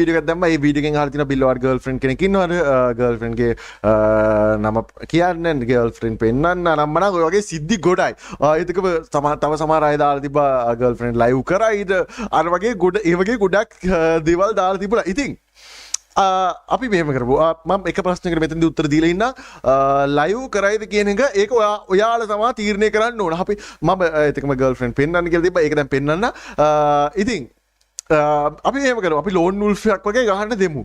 Video එකක් දැම්මා. ඒ video එකෙන් අහලා තියෙනවා බිල්ලෝඩ් ගර්ල්ෆ්‍රෙන්ඩ් කෙනෙක් ඉන්නවද? ගර්ල්ෆ්‍රෙන්ඩ් ගේ නම කියන්නේ ගර්ල්ෆ්‍රෙන්ඩ් පෙන්නන්න නම් මනම් ඔය වගේ සිද්ධි ගොඩයි. ඒකම තව සමහර අය දාලා තිබ්බා ගර්ල්ෆ්‍රෙන්ඩ් ලයිව් කරයිද අර වගේ ඒ වගේ ගොඩක් දේවල් දාලා තිබුණා. ඉතින් අපි මෙහෙම කරමු. මම එක ප්‍රශ්නයකට මෙතනදී උත්තර දීලා ඉන්නම්. ලයිව් කරයිද කියන එක ඒක ඔයාලා තමයි තීරණය කරන්න ඕන. අපි මම ඒකම ගර්ල්ෆ්‍රෙන්ඩ් පෙන්නන්න කියලා තිබ්බා. ඒක දැන් පෙන්නන්න. ඉතින් අපි එහෙම කරමු. අපි ලෝන් වුල්ෆ් එකක් වගේ ගහන්න දෙමු.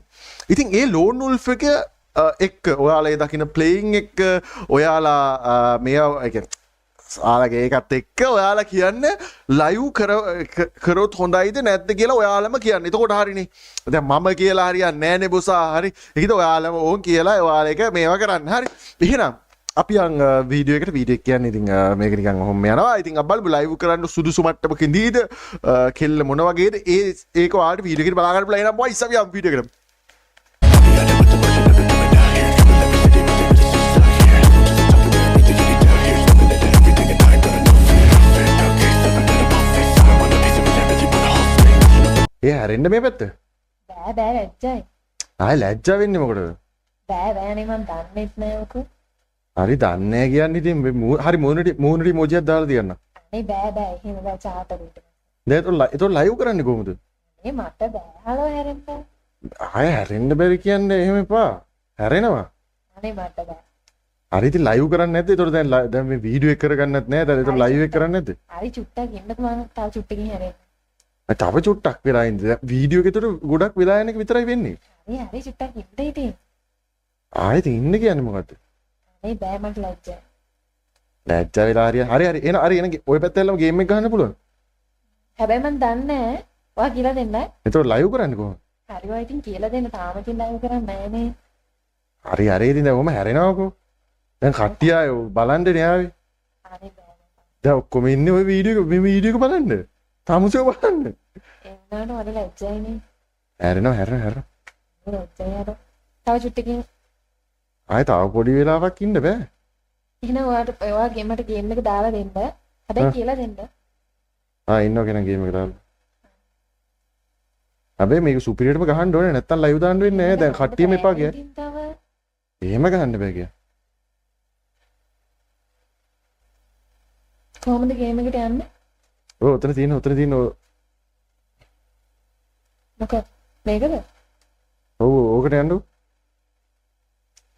ඉතින් ඒ ලෝන් වුල්ෆ් එක එක්ක ඔයාලා ඒ දකින්න ප්ලේයින් එක ඔයාලා මෙයා කියන්නේ ඔයාලගේ ඒකත් එක්ක ඔයාලා කියන්නේ ලයිව් කරොත් හොඳයිද නැද්ද කියලා ඔයාලම කියන්න. එතකොට හරිනේ. දැන් මම කියලා හරියන්නේ නැහනේ බොසා. හරි. ඒකද ඔයාලම ඕන් කියලා ඔයාලා එක මේවා කරන්න. හරි. එහෙනම් අපි යන් වීඩියෝ එකට වීඩියෝ එක කියන්නේ ඉතින් මේක නිකන් ඔහොම යනවා. ඉතින් බලමු ලයිව් කරන්න සුදුසු මට්ටමක ඉඳීද කෙල්ල මොන වගේද ඒක ඔයාලට වීඩියෝ එකේ බලා ගන්න පුළුවන්. එහෙනම් බොයිස් අපි යන් වීඩියෝ එකට. ඒ හැරෙන්න මේ පැත්ත. බෑ ලැජ්ජයි. ආයි ලැජ්ජා වෙන්නේ මොකටද? බෑනේ මම දන්නෙත් නෑ ඔක. හරි දන්නේ නැහැ කියන්නේ ඉතින් හරි මූණට ඉමෝජියක් දාලා තියන්න. අනේ බෑ එහෙම බෑ චාටරුට. දැන් ඒතො ලයිව් කරන්නේ කොහොමද? මේ මට බෑ. හලෝ හැරෙන්න. ආය හැරෙන්න බැරි කියන්නේ එහෙම එපා. හැරෙනවා. අනේ මට බෑ. හරි ඉතින් ලයිව් කරන්නේ නැද්ද? ඒතොර දැන් මේ වීඩියෝ එක කරගන්නත් නැහැ. දැන් ඒතොර ලයිව් එක කරන්නේ නැද්ද? හරි චුට්ටක් ඉන්නකෝ මම තව චුට්ටකින් හැරෙන්න. තව චුට්ටක් වෙලා ඉඳ වීඩියෝ එකේතොර ගොඩක් වෙලා යන එක විතරයි වෙන්නේ. හරි චුට්ටක් ඉන්න ඉතින්. ආයෙත් ඉන්න කියන්නේ මොකද්ද? අනේ බෑ මට ලැජ්ජයි. ලැජ්ජා වෙලා හරි එන ඔය පැත්තේ එල්ලම ගේම් එක ගන්න පුළුවන්. හැබැයි මම දන්නේ නෑ. ඔයා කියලා දෙන්නයි. ඒතොර ලයිව් කරන්නේ කොහොමද? හරි ඔයා ඉතින් කියලා දෙන්න. තාම ඉතින් ලයිව් කරන්නේ නෑනේ. හරි ඉතින් දැන් ඔහම හැරෙනවකෝ. දැන් කට්ටිය අය බලන්නේ න්යාවේ. අනේ බෑ. දැන් ඔක්කොම ඉන්නේ ඔය වීඩියෝ එක බලන්න. තාමුසේ බලන්න. එන්නට වල ලැජ්ජයිනේ. හැරෙනවා. ලැජ්ජයි අර. තව චුට්ටකින්. ආයෙ තව පොඩි වෙලාවක් ඉන්න බෑ. එහෙනම් ඔයා ගේමට ගේම් එක දාලා දෙන්න. හැබැයි කියලා දෙන්න. ඉන්නවා කෙනා ගේම් එක දාලා. හැබැයි මේක සුපිරියටම ගහන්න ඕනේ නැත්තම් ලයිව් දාන්න වෙන්නේ නැහැ. දැන් කට්ටියම එපා ගියා. එහෙම ගහන්න බෑ ගියා. කොහොමද ගේම් එකට යන්නේ? උතන තියෙන මොකක්ද? මේකද? ඕකට යන්නු.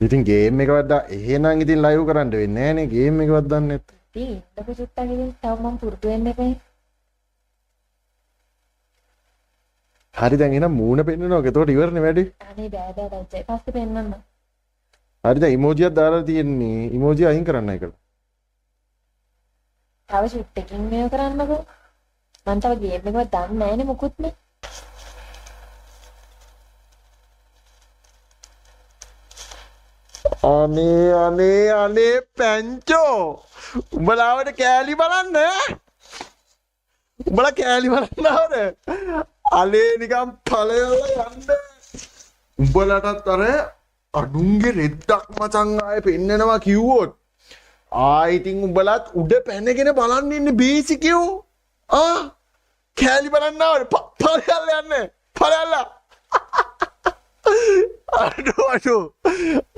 ඉතින් ගේම් එකවත් එහෙනම් ඉතින් ලයිව් කරන්න වෙන්නේ නැහනේ. ගේම් එකවත් දන්නේ නැත්. ඉතින් ඉන්නකෝ චුට්ටක් ඉතින් තව මම පුරුදු වෙන්න එපා. හරි දැන් එහෙනම් මූණ පෙන්නනවා. ඒතකොට ඉවරනේ වැඩේ. අනේ බෑ ලැජ්ජයි. පස්සේ පෙන්නන්න. හරි දැන් ඉමෝජියක් දාලා තියෙන්නේ. ඉමෝජිය අයින් කරන්න ඒකට. තව චුට්ටකින් මේව කරන්නකෝ. මම තව ගේම් එකවත් දන්නේ නැහැනේ මොකුත් නේ. අනේ පැංචෝ උඹලාවට කෑලි බලන්න උඹලා කෑලි බලන්න ආවද අනේ නිකන් ඵලයලා යන්න උඹලටත් අර අඩුන්ගේ රෙද්දක් මචං ආයේ පෙන්නනවා කිව්වොත් ඉතින් උඹලත් උඩ පැනගෙන බලන්න ඉන්නේ බේසිකයෝ කෑලි බලන්න ආවද ඵලයලා යන්න ඵලයලා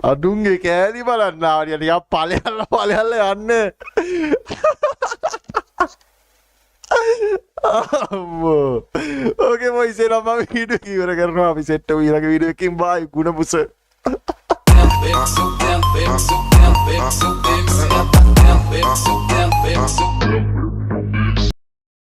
අඩුන්ගේ කෑලි බලන්න ආවද නිකන් ඵලයලා යන්න අම්මෝ ඕකේ මොයිස් එනවා මම වීඩියෝ ඉවර කරනවා අපි සෙට් එක ඊළඟ වීඩියෝ එකකින් බයි ගුණ පුස